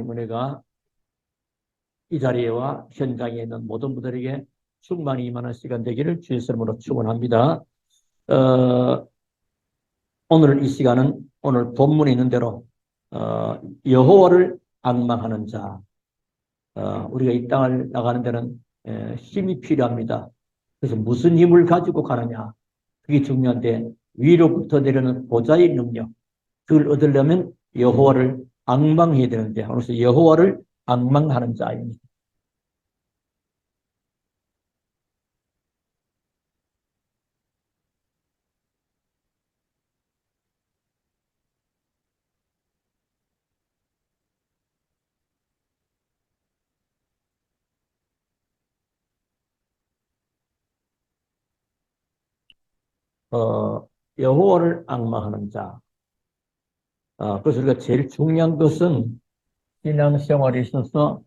은혜가 이 자리에와 현장에 있는 모든 분들에게 충만히 임하는 시간 되기를 주의 이름으로 축원합니다. 오늘 이 시간은 오늘 본문에 있는 대로 여호와를 앙망하는 자, 우리가 이 땅을 나가는 데는 힘이 필요합니다. 그래서 무슨 힘을 가지고 가느냐, 그게 중요한데 위로부터 내려는 보좌의 능력, 그걸 얻으려면 여호와를 앙망해야 되는데, 그래서 여호와를 앙망하는 자입니다. 여호와를 앙망하는 자. 그래서 우리가 제일 중요한 것은 신앙생활에 있어서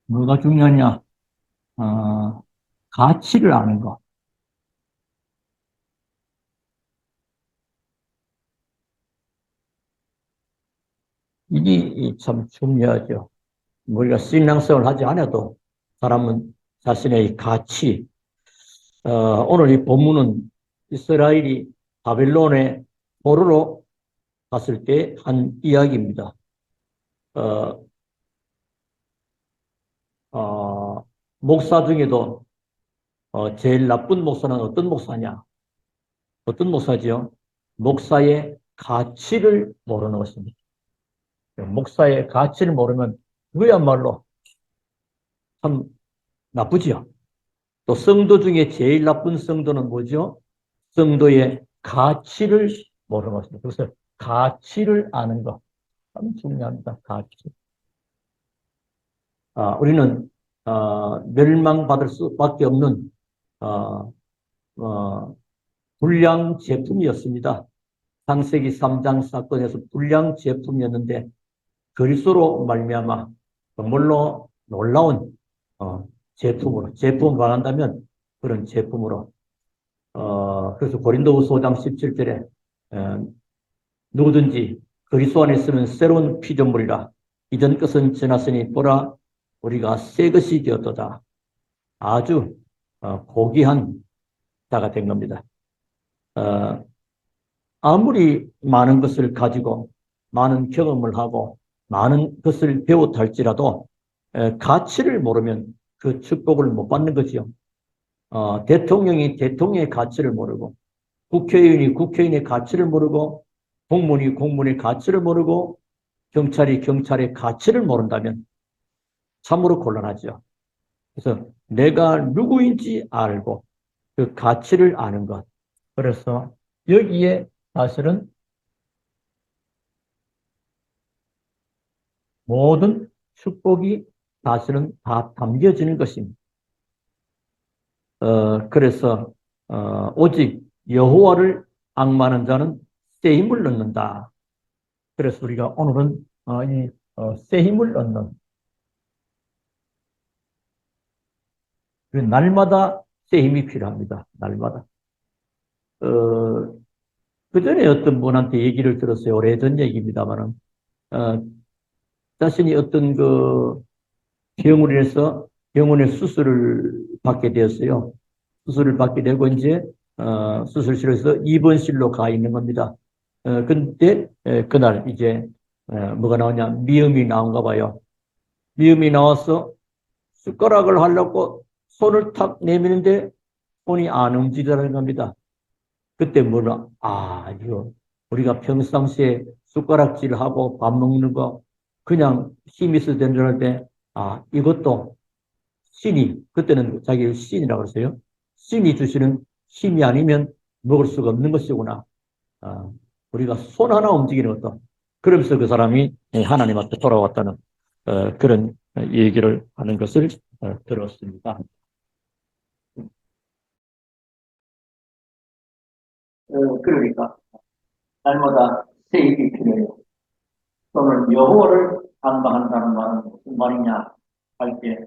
뭐가 중요하냐? 가치를 아는 것. 이게 참 중요하죠. 우리가 신앙생활을 하지 않아도 사람은 자신의 가치. 오늘 이 본문은 이스라엘이 바벨론의 포로로 갔을 때 한 이야기입니다. 어, 목사 중에도 제일 나쁜 목사는 어떤 목사냐? 어떤 목사지요? 목사의 가치를 모르는 것입니다. 목사의 가치를 모르면 그야말로 참 나쁘지요. 또 성도 중에 제일 나쁜 성도는 뭐죠? 성도의 가치를 모르는 것입니다. 그래서 가치를 아는 것 참 중요합니다. 가치. 우리는 멸망받을 수밖에 없는 어, 어, 불량 제품이었습니다. 창세기 3장 사건에서 불량 제품이었는데 그리스도로 말미암아 정말로 놀라운 제품으로 제품 말한다면 그런 제품으로 그래서 고린도후서 5장 17절에 누구든지 그리스도 안에 있으면 새로운 피조물이라 이전 것은 지났으니 보라 우리가 새 것이 되었도다. 아주 고귀한 자가 된 겁니다. 어, 아무리 많은 것을 가지고 많은 경험을 하고 많은 것을 배웠다 할지라도 가치를 모르면 그 축복을 못 받는 거지요. 대통령이 대통령의 가치를 모르고 국회의원이 국회의원의 가치를 모르고 공무원이 공무원의 가치를 모르고 경찰이 경찰의 가치를 모른다면 참으로 곤란하죠. 그래서 내가 누구인지 알고 그 가치를 아는 것. 그래서 여기에 사실은 모든 축복이 사실은 다 담겨지는 것입니다. 그래서 오직 여호와를 앙망하는 자는 새 힘을 얻는다. 그래서 우리가 오늘은 새 힘을 얻는 날마다 새 힘이 필요합니다. 날마다. 그 전에 어떤 분한테 얘기를 들었어요. 오래전 얘기입니다만은 자신이 어떤 그 병원을 해서 병원에 수술을 받게 되었어요. 수술을 받게 되고 이제 수술실에서 입원실로 가 있는 겁니다. 근데 그날 이제 뭐가 나오냐 미음이 나온가 봐요. 미음이 나와서 숟가락을 하려고 손을 탁 내미는데 손이 안 움직이더라는 겁니다. 그때 뭐라 이거 우리가 평상시에 숟가락질하고 밥 먹는 거 그냥 힘이 있어야 되는 줄 알았는데 이것도 신이 그때는 자기를 신이라고 했어요. 신이 주시는 힘이 아니면 먹을 수가 없는 것이구나. 우리가 손 하나 움직이는 것도 그러면서 그 사람이 하나님 앞에 돌아왔다는 그런 얘기를 하는 것을 들었습니다. 그러니까 날마다 새 일이 필요해요. 또는 여호와를 앙망한다는 말은 무슨 말이냐 할 때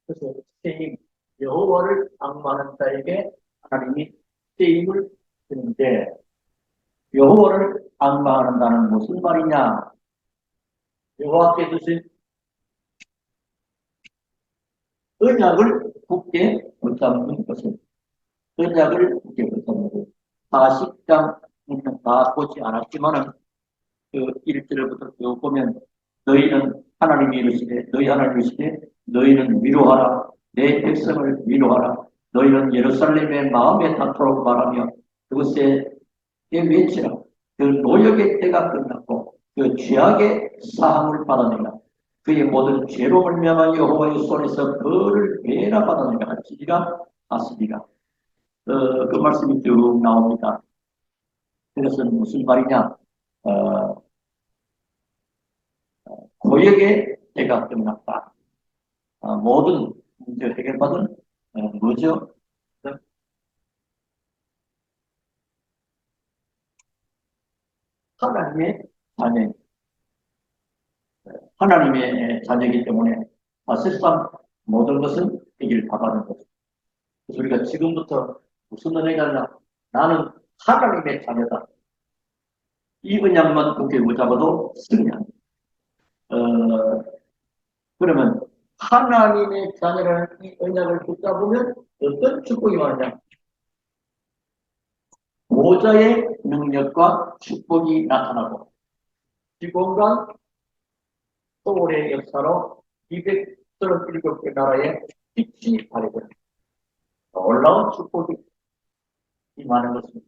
그래서 새 힘, 여호와를 앙망하는 자에게 하나님이 힘을 주는데 여호와를 앙망한다는 무슨 말이냐? 여호와께 주신 언약을 굳게 붙잡는 것은 언약을 굳게 붙잡는 것. 40장은 다 보지 않았지만은 그 1절부터 쭉 보면 너희는 하나님이 이르시되 너희 하나님이 이르시되 너희는 위로하라 내 백성을 위로하라 너희는 예루살렘의 마음에 닿도록 말하며 그곳에 외치라 그 노역의 때가 끝났고 그 죄악의 사함을 받아내라 그의 모든 죄로 말미암아 여호와의 손에서 벌을 매나 받아내라 하시리라 하시리라 그 말씀이 쭉 나옵니다. 그것은 무슨 말이냐? 고역의 때가 끝났다. 모든 문제 해결받은 뭐죠? 하나님의 자녀, 하나님의 자녀이기 때문에 사실상 모든 것은 해결 다 받은 거죠. 그래서 우리가 지금부터 무슨 은혜가 있냐? 나는 하나님의 자녀다. 이 언약만 굳게 붙잡아도 승리합니다. 그러면 하나님의 자녀라는 이 언약을 붙잡으면 어떤 축복이 많으냐? 보좌의 능력과 축복이 나타나고 지공간 소울의 역사로 237개 나라의 빛이 발휘됩니다. 놀라운 축복이 임하는 것입니다.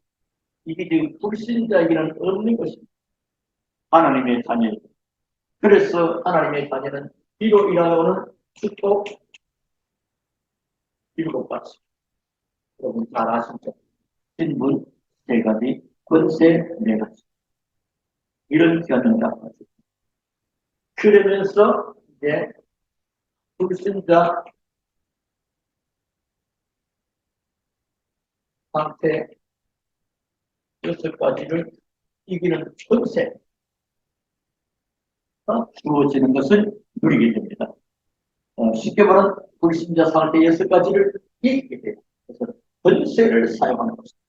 이게 지금 불신자에게는 없는 것입니다. 하나님의 자녀입니다. 그래서 하나님의 자녀는 이로 인하여는 축복 7가지. 여러분 잘 아시죠? 신분 3가지, 권세 4가지. 이런 견인다. 그러면서 이제 불신자 상태 6가지를 이기는 권세가 주어지는 것을 누리게 됩니다. 쉽게 말하면 불신자 상태 6가지를 이기게 됩니다. 그래서 권세를 사용하는 것입니다.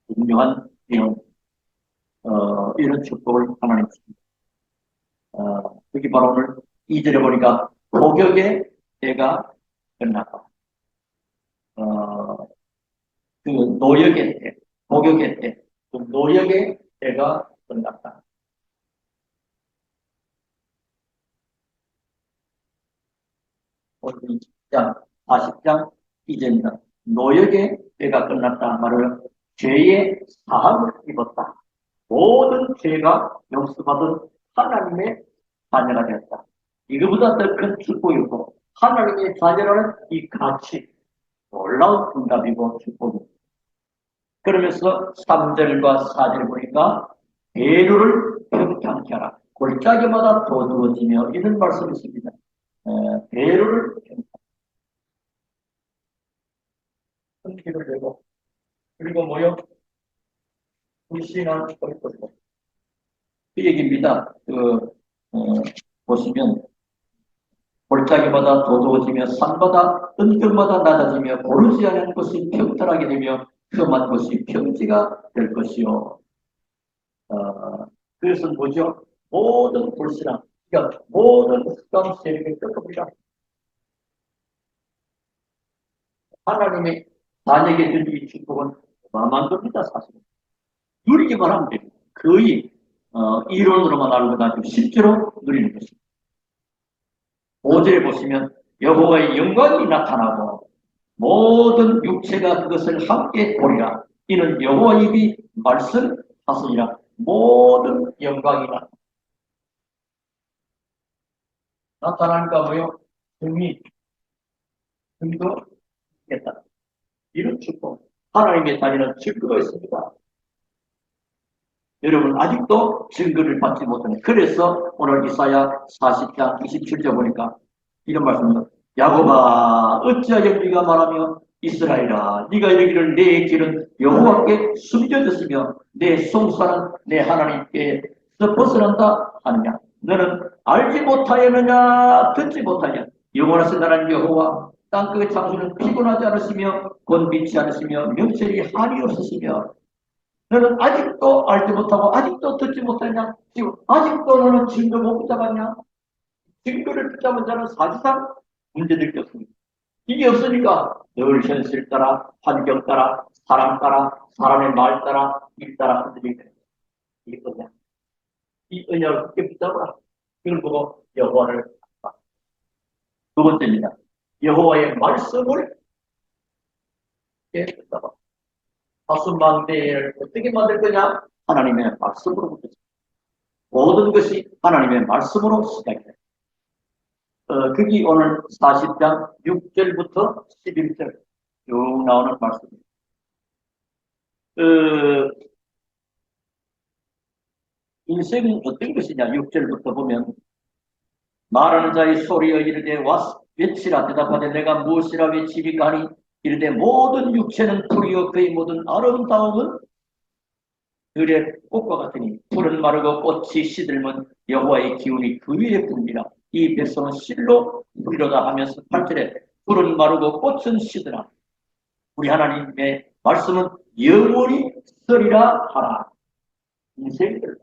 분명한 이런 축복을 하나님 주십니다. 여기 바로 오늘 2절에 보니까 목욕의 때가 끝났다. 그 노역의 때, 목욕의 때, 그 노역의 때가 끝났다. 오늘 20장, 40장 이제입니다. 노역의 때가 끝났다. 말을 죄의 사함을 입었다. 모든 죄가 용서받은 하나님의 자녀가 되었다. 이거보다 더 큰 축복이고 하나님의 자녀라는 이 가치 놀라운 응답이고 축복입니다. 그러면서 3절과 4절을 보니까 배류를 평탄케 하라. 골짜기마다 도두어지며 이런 말씀이 있습니다. 배류를 평탄케를 내고 그리고 뭐요? 불신한 것이고 그 얘기입니다. 보시면 골짜기마다 도두어지며 산마다 은결마다 낮아지며 고르지 않은 것이 평탄하게 되며 험한 것이 평지가 될 것이요. 그래서 뭐죠? 모든 불신앙, 그러니까 모든 흑암 세력의 끝입니다. 하나님의 자녀에게 준 이 축복은 어마어마한 겁니다, 사실. 누리기만 하면 됩니다. 거의 이론으로만 알고 아니고 실제로 누리는 것입니다. 5절에 보시면 여호와의 영광이 나타나고 모든 육체가 그것을 함께 보리라. 이는 여호와 입이 말씀하시니라. 모든 영광이 나타나니까 뭐요? 등도 있겠다. 이런 축복. 하나님의 자녀는 증거가 있습니다. 여러분 아직도 증거를 받지 못하는. 그래서 오늘 이사야 40장 27절 보니까 이런 말씀입니다. 야곱아 어찌하여 네가 말하며 이스라엘아 네가 이르기를 내 길은 여호와께 숨겨졌으며 내 송사는 내 하나님께서 벗어난다 하느냐. 너는 알지 못하였느냐 듣지 못하냐. 영원하신 나라는 여호와 땅끝 장수는 피곤하지 않으시며 곤비치 않으시며 명철이 한이 없으시며 너는 아직도 알지 못하고 아직도 듣지 못하냐? 지금 아직도 너는 증거 못 붙잡았냐? 증거를 붙잡은 자는 사실상 문제될 게 없습니다. 이게 없으니까 늘 현실 따라 환경 따라 사람 따라 사람의 말 따라 일 따라 흔들리게 됩니다. 이게 뭐냐? 이 언약을 굳게 붙잡아라. 이걸 보고 여호와를 봐. 두 번째입니다. 여호와의 말씀을 굳게 붙잡아. 다순망대를 어떻게 만들 거냐? 하나님의 말씀으로부터. 모든 것이 하나님의 말씀으로 시작해요. 거기 오늘 40장 6절부터 11절 쭉 나오는 말씀입니다. 인생은 어떤 것이냐? 6절부터 보면 말하는 자의 소리여 이르되 외치라. 대답하되 내가 무엇이라 외치리까 하니 이르되 모든 육체는 풀이요 그의 모든 아름다움은 들의 꽃과 같으니 풀은 마르고 꽃이 시들면 여호와의 기운이 그 위에 붐비라. 이 백성은 실로 부리로다 하면서 8절에 풀은 마르고 꽃은 시드라. 우리 하나님의 말씀은 영원히 서리라 하라. 인생을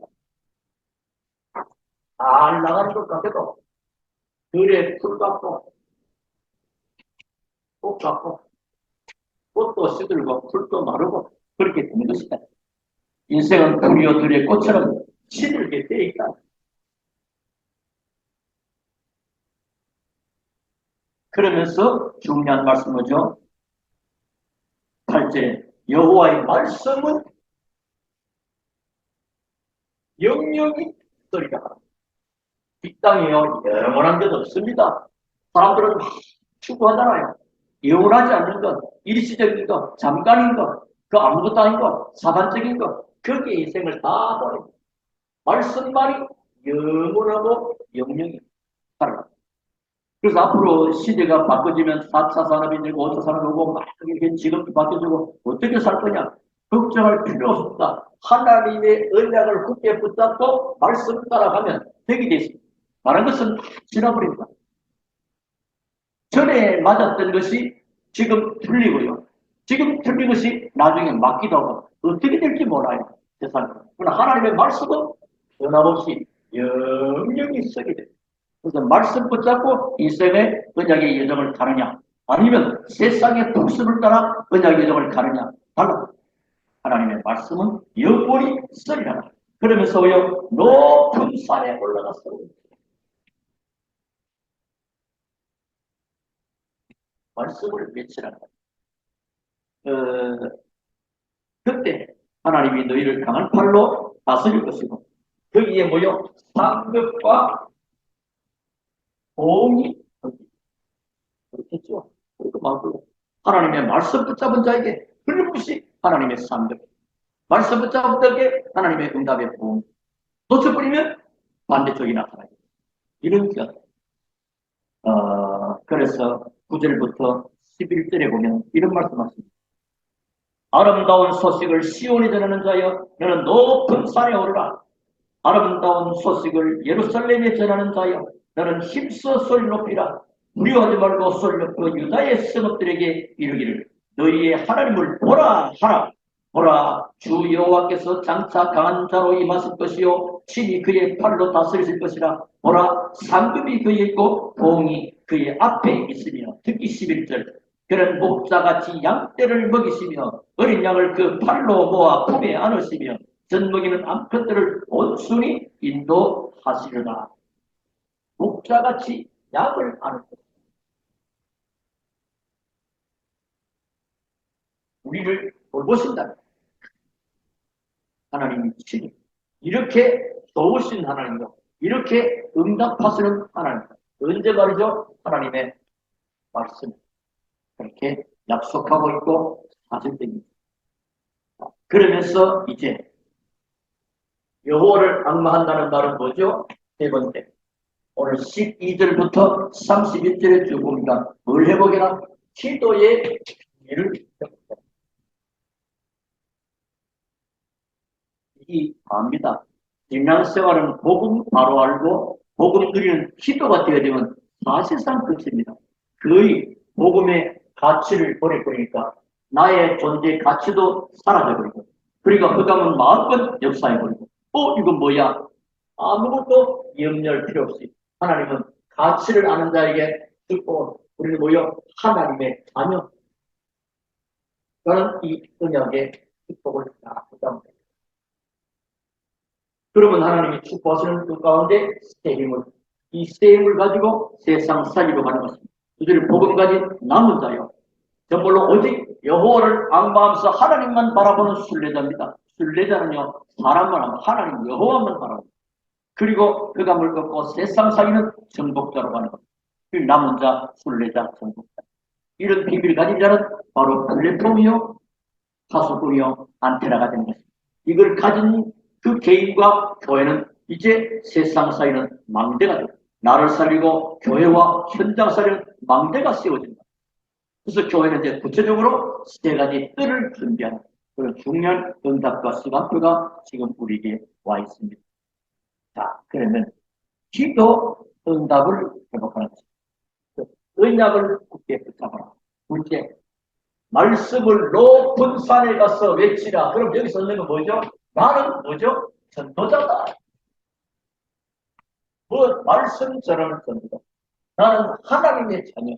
잘 나가는 것 같아도 들의 풀 같고 꽃 같고 꽃도 시들고 풀도 마르고 그렇게 되는 것이다. 인생은 풀이요 들의 꽃처럼 시들게 되어 있다. 그러면서 중요한 말씀이죠. 8절에 여호와의 말씀은 영영이 있으리라. 이 땅에요 영원한 것 없습니다. 사람들은 막 추구하잖아요. 영원하지 않는 것, 일시적인 것, 잠깐인 것, 그 아무것도 아닌 것, 사반적인 것, 거기에 인생을 다 버립니다. 말씀만이 영원하고 영영이 살아납니다. 그래서 앞으로 시대가 바꿔지면 4차 산업이 되고 5차 산업이 오고 막 이렇게 직업도 바뀌어지고 어떻게 살 거냐? 걱정할 필요 없습니다. 하나님의 언약을 굳게 붙잡고 말씀 따라가면 되게 되습니다. 다른 것은 다 지나버립니다. 전에 맞았던 것이 지금 틀리고요. 지금 틀린 것이 나중에 맞기도 하고 어떻게 될지 몰라요. 세상에. 그러나 하나님의 말씀은 변함없이 영영이 쓰게 됩니다. 그래서 말씀 붙잡고 인생의 언약의 여정을 가느냐 아니면 세상의 독습을 따라 언약의 여정을 가느냐 달라. 하나님의 말씀은 영원히 쓰리라. 그러면서요 높은 산에 올라가서 말씀을 외치라. 그때 하나님이 너희를 강한 팔로 다스릴 것이고 거기에 모여 상급과 보응이 그렇겠죠. 그리고 하나님의 말씀 붙잡은 자에게 끊임없이 하나님의 상급, 말씀 붙잡은 자에게 하나님의 응답의 보응, 놓쳐버리면 반대쪽이 나타나요. 이런 것. 그래서 9절부터 11절에 보면 이런 말씀하십니다. 아름다운 소식을 시온에 전하는 자여 너는 높은 산에 오르라. 아름다운 소식을 예루살렘에 전하는 자여 너는 힘써 소리 높이라. 두려워하지 말고 소리 높여 유다의 성읍들에게 이르기를 너희의 하나님을 보라 하라. 보라 주 여호와께서 장차 강한 자로 임하실 것이요 친히 그의 팔로 다스리실 것이라. 보라 상급이 그에 있고 보응이 그의 앞에 있으며. 특히 11절 그는 목자같이 양떼를 먹이시며 어린 양을 그 팔로 모아 품에 안으시며 젖먹이는 암컷들을 온순히 인도하시려다. 목자같이 양을 안을 것. 우리를 돌보신다. 하나님이 친히 이렇게 도우신 하나님과 이렇게 응답하시는 하나님. 언제 말이죠? 하나님의 말씀. 그렇게 약속하고 있고 사실입니다. 그러면서 이제 여호와를 앙망한다는 말은 뭐죠? 세 번째. 오늘 12절부터 31절에 쭉 봅니다. 뭘 해보게나? 기도의 일을 이 압니다. 신앙생활은 복음 바로 알고 복음 드리는 기도가 되어야 되면 사실상 끝입니다. 거의 복음의 가치를 버려버리니까 나의 존재 가치도 사라져버리고, 그러니까 그 다음은 마음껏 역사해버리고, 이건 뭐야? 아무것도 염려할 필요 없이 하나님은 가치를 아는 자에게 주고, 우리는 뭐요? 하나님의 자녀. 저는 이 언약의 축복을 다 부담합니다. 그러면 하나님이 축복하시는 그 가운데 새 힘을, 이 새 힘을 가지고 세상 살리러 가는 것입니다. 그들이 복음 가진 남은 자요. 정말로 오직 여호와를 앙바하면서 하나님만 바라보는 순례자입니다. 순례자는요, 사람만 하고 하나님 여호와만 바라봅니다. 그리고 그가 물 걷고 세상 살리는 정복자로 가는 겁니다. 그 남은 자, 순례자, 정복자. 이런 비밀을 가진 자는 바로 플랫폼이요, 파수꾼이요, 안테나가 되는 것입니다. 이걸 가진 그 개인과 교회는 이제 세상 사이는 망대가 됩니다. 나를 살리고 교회와 현장 살리는 망대가 세워집니다. 그래서 교회는 이제 구체적으로 세 가지 뜰을 준비하는 그런 중요한 응답과 시간표가 지금 우리에게 와 있습니다. 자, 그러면 기도 응답을 회복하는 것입니다. 언약을 굳게 붙잡아라. 둘째, 말씀을 높은 산에 가서 외치라. 그럼 여기서 얻는 건 뭐죠? 나는 뭐죠? 전도자다. 말씀처럼 전도자. 나는 하나님의 자녀.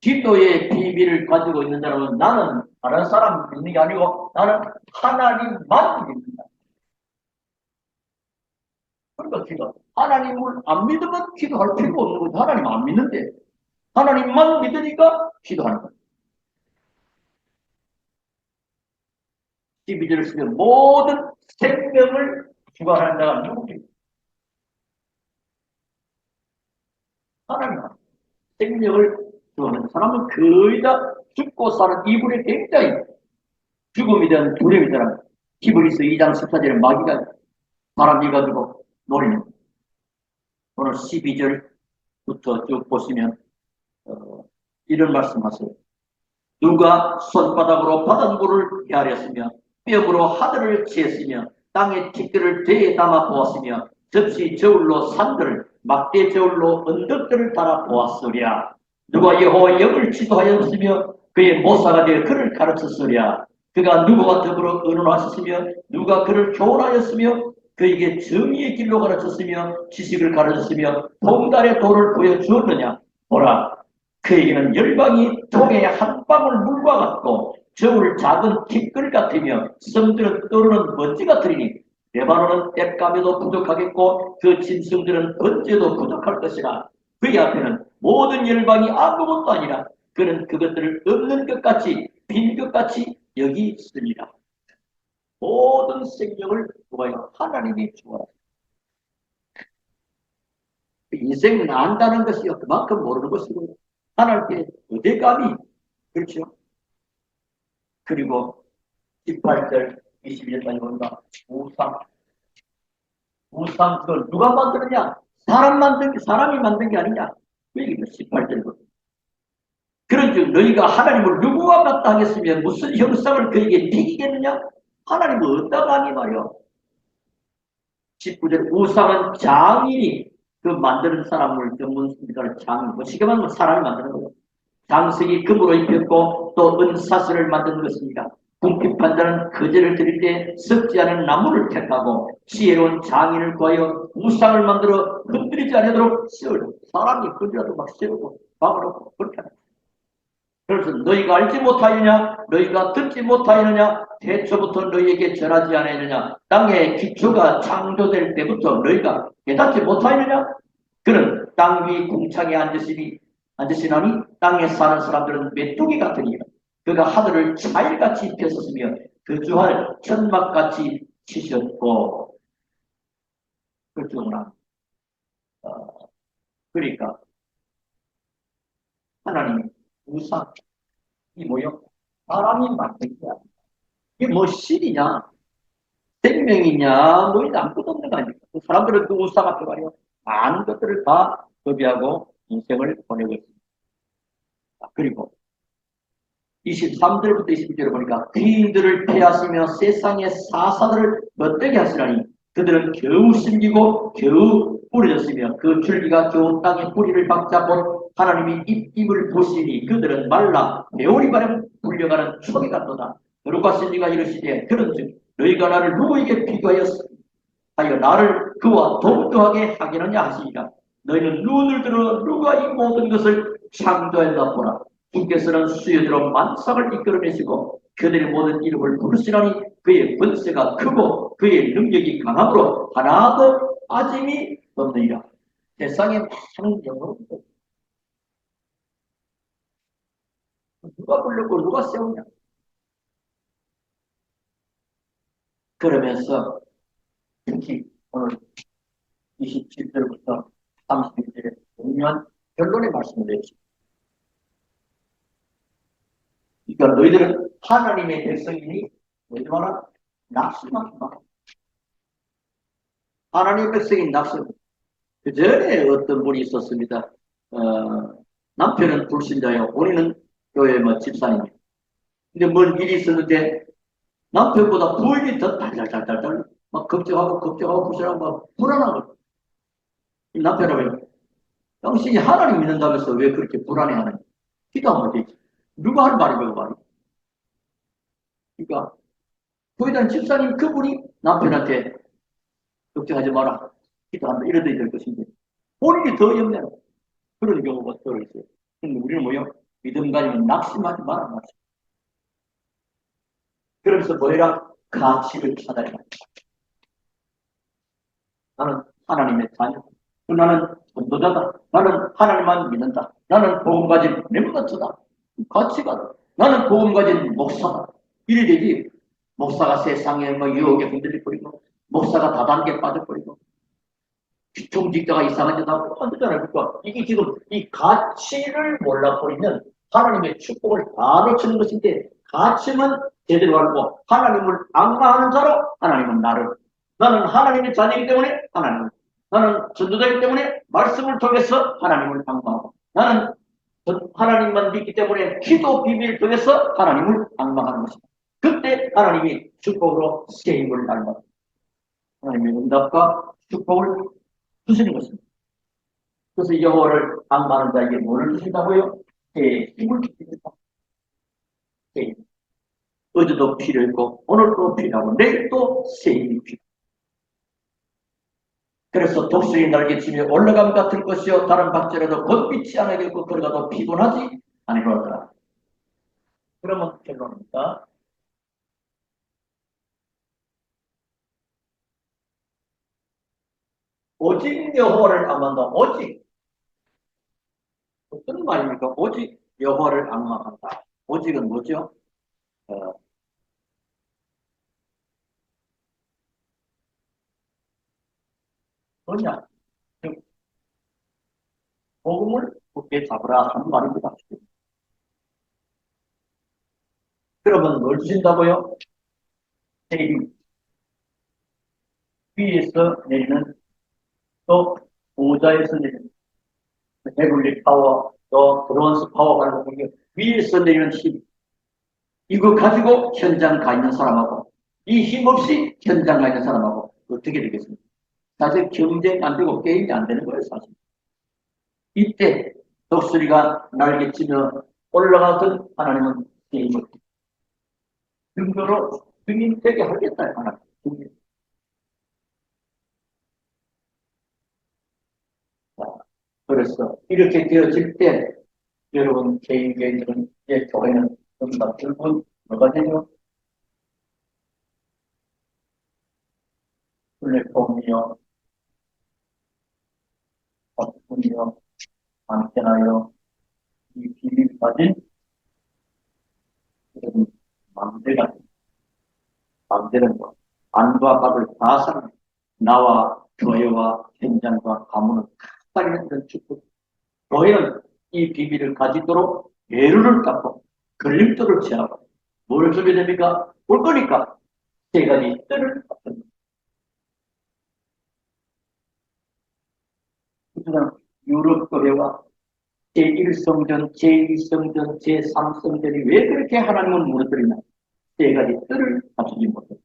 기도의 비밀을 가지고 있는 사람은 나는 다른 사람 믿는 게 아니고 나는 하나님만 믿는다. 그러니까 기도. 하나님을 안 믿으면 기도할 필요가 없는 거죠. 하나님 안 믿는데. 하나님만 믿으니까 기도하는 거예요. 12절을 쓰면 모든 생명을 주관하는 자가 누구입니까? 하나님. 생명을 주관하는 사람은 거의 다 죽고 사는 이불에 굉장히 죽음이든 두려움이든 히브리서 2장 14절에 마귀가 사람 이가지고 노리는 오늘 12절부터 쭉 보시면 이런 말씀하세요. 누가 손바닥으로 바닷물을 헤아렸으며 뼈으로 하늘을 치었으며 땅의 티끌을 배에 담아 보았으며 접시 저울로 산들을 막대 저울로 언덕들을 달아 보았으랴. 누가 여호와 영을 지도하였으며 그의 모사가 되어 그를 가르쳤으랴. 그가 누구와 더불어 의논하셨으며 누가 그를 교훈하였으며 그에게 정의의 길로 가르쳤으며 지식을 가르쳤으며 봉달의 도를 보여주었느냐. 보라, 그에게는 열방이 통에 한 방울 물과 같고 저울 작은 티끌 같으며 섬들은 떠오르는 먼지 같으리니 레바논은 땔감에도 부족하겠고 그 짐승들은 번제도 부족할 것이라. 그의 앞에는 모든 열방이 아무것도 아니라 그는 그것들을 없는 것 같이 빈 것 같이 여기 있으리라. 모든 생명을 누가요? 하나님이 주어라. 인생은 안다는 것이요, 그만큼 모르는 것이고 하나님께 의대감이, 그렇죠? 그리고 18절 21절까지 보니까 우상 그걸 누가 만드느냐? 사람이 만든 게 아니냐? 그 얘기입니다. 18절부터. 그런즉 너희가 하나님을 누구와 같다 하겠으면 무슨 형상을 그에게 비기겠느냐? 하나님은 어디다가 하니 말이요. 19절 우상은 장인이 그 만드는 사람을 전문가를 장인, 쉽게 말하면 사람이 만드는 거예요. 장석이 금으로 입혔고 또 은사슬을 만드는 것입니다. 궁핍한 자는 거제를 드릴 때 썩지 않은 나무를 택하고 지혜로운 장인을 구하여 우상을 만들어 흔들리지 않도록 세우고 사람이 그리라도 막 세우고 막아놓고 그렇게 하는 거예요. 그래서 너희가 알지 못하느냐 너희가 듣지 못하느냐 태초부터 너희에게 전하지 않았느냐 땅의 기초가 창조될 때부터 너희가 깨닫지 못하느냐 그는 땅 위 궁창에 앉으시나니 땅에 사는 사람들은 메뚜기 같으니 그가 하늘을 차일같이 펴섰으며 그 주할 천막같이 치셨고 그렇구나. 그러니까 하나님 우상 이 뭐요? 사람이 만든 게 아니야. 이게 뭐 신이냐 생명이냐 뭐 아무것도 없는 거 아닙니까? 그 사람들은 그 우상 앞에 말이요 많은 것들을 다 거비하고 인생을 보내고 있습니다. 그리고 23절부터 22절을 보니까 귀인들을 패하시며 세상의 사사들을 멋되게 하시라니 그들은 겨우 심기고 겨우 뿌려졌으며 그 줄기가 겨우 땅에 뿌리를 박자 곧 하나님이 입을 보시니 그들은 말라 메오리바람 불려가는 초기 같도다. 거룩하신 이가 이르시되 그런즉 너희가 나를 누구에게 비교하였으니 하여 나를 그와 동등하게 하겠느냐 하시니라. 너희는 눈을 들어 누가 이 모든 것을 창조했나 보라. 주께서는 수요대로 만상을 이끌어내시고 그들의 모든 이름을 부르시라니 그의 권세가 크고 그의 능력이 강함으로 하나도 빠짐이 없느니라. 세상에 많은 영혼들 누가 불렀고 누가 세우냐. 그러면서 특히 오늘 27절부터 31절에 중요한 결론의 말씀을 내주십니다. 그러니까 너희들은 하나님의 백성이니 너희들 말아 낙심하지 마. 하나님의 백성인 낙심. 그 전에 어떤 분이 있었습니다. 남편은 불신자예요. 본인은 교회 집사님이에요. 근데 뭔 일이 있었는데 남편보다 부인이 더 달달달달달 막 걱정하고 불신하고 막 불안하고. 남편은 당신이 하나님 믿는다면서 왜 그렇게 불안해하느냐. 기도하면 되지. 누가 할 말이에요, 그 말이. 그러니까 거기에 대한 집사님 그분이 남편한테 걱정하지 마라. 기도한다. 이러더니 될 것인데 본인이 더 염려하는 그런 경우가 들어있어요. 근데 우리는 뭐요? 믿음 가지면 낙심하지 마라. 낙심. 그러면서 뭐해라? 가치를 찾아야 한다. 나는 하나님의 자녀. 나는 전도자다. 나는 하나님만 믿는다. 나는 복음 가진 렘넌트다. 가치가 나는 복음 가진 목사다. 이래 되지. 목사가 세상에 뭐 유혹에 흔들려버리고 목사가 다단계 빠져버리고 종직자가 이상한 데다 안 되잖아요. 그러니까 이게 지금 이 가치를 몰라버리면 하나님의 축복을 다 놓치는 것인데 가치는 제대로 알고 하나님을 악마하는 자로 하나님은 나는 하나님의 자녀이기 때문에 하나님을 나는 전도자이기 때문에 말씀을 통해서 하나님을 악마하고 나는 하나님만 믿기 때문에 기도 비밀을 통해서 하나님을 악마하는 것입니다. 그때 하나님이 축복으로 세임을 날입니다. 하나님의 응답과 축복을 주시는 것입니다. 그래서 여호와를 악마하는 자에게 뭐를 주신다고요? 새 힘을 주십니다. 새 힘. 어제도 필요했고 오늘도 필요하고 내일도 새 힘이 필요합니다. 그래서 독수리 날개치며 올라감 같을 것이요 다른 박제라도 곤빛이 않으겠고 걸어가도 피곤하지 아니로다. 그러면 결론입니다. 오직 여호와를 악망한다. 오직 어떤 말입니까? 오직 여호와를 악망한다. 오직은 뭐죠? 뭐냐? 복음을 굳게 잡으라 하는 말입니다. 그러면 뭘 주신다고요? 세임 위에서 내리는 또 보좌에서 내리는 헤블리 파워 또 브론스 파워가 위에서 내리는 힘 이거 가지고 현장 가 있는 사람하고 이 힘 없이 현장 가 있는 사람하고 어떻게 되겠습니까? 사실 경쟁 안 되고 게임이 안 되는 거예요. 사실 이때 독수리가 날개치며 올라가던 하나님은 게임을 등교로 등인되게 하겠다. 하나님. 그래서 이렇게 되어질 때 여러분 개인들은 이제 교회는 좀더 결국은 뭐가 되죠? 플랫폼이요, 어떻군요, 안테나요, 이 비밀 가진 여러분 맘대가 맘대는 거 안과 밖을 다 사랑 나와 교회와 현장과 가문을 살리는 그런 축복. 교회는 이 비밀을 가지도록 예루를 닦고 걸림돌을 취하고 뭘 주게 됩니까? 올 거니까 세 가지 뜰을 닦습니다. 그러나 유럽 교회와 제1성전, 제2성전, 제3성전이 왜 그렇게 하나님을 무너뜨리냐? 세 가지 뜰을 갖추지 못해.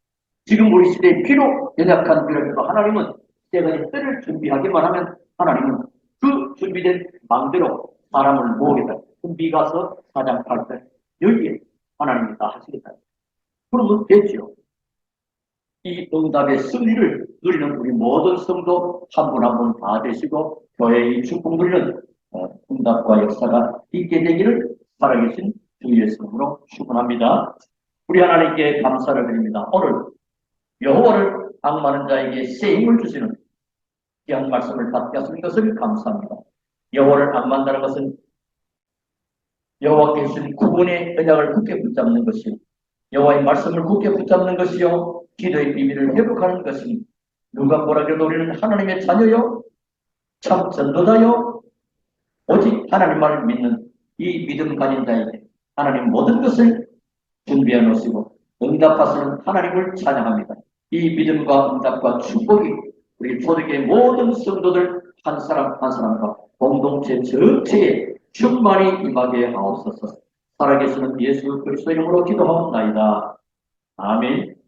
지금 우리 시대에 비록 연약한 교회도 하나님은 세 가지 뜰을 준비하기만 하면 하나님은 그 준비된 마음대로 사람을 모으겠다. 미가서 4장 8절. 여기에 하나님이 다 하시겠다. 그러면 됐죠. 이 응답의 승리를 누리는 우리 모든 성도 한 분 한 분 다 되시고 교회의 축복 누리는 응답과 역사가 있게 되기를 살아계신 주 예수님으로 축원합니다. 우리 하나님께 감사를 드립니다. 오늘 여호와를 악마는 자에게 새 힘을 주시는 귀한 말씀을 받게 하신 것을 감사합니다. 여호와를 악마한다는 것은 여호와께 주신 구원의 언약을 굳게 붙잡는 것이요, 여호와의 말씀을 굳게 붙잡는 것이요, 기도의 비밀을 회복하는 것이니 누가 뭐라 그래도 우리는 하나님의 자녀요, 참 전도자요, 오직 하나님만을 믿는 이 믿음 가진 자에게 하나님 모든 것을 준비해 놓으시고 응답하시는 하나님을 찬양합니다. 이 믿음과 응답과 축복이 우리 초대교회 모든 성도들 한 사람 한 사람과 공동체 전체에 충만히 임하게 하옵소서. 살아계시는 예수 그리스도 이름으로 기도하옵나이다. 아멘.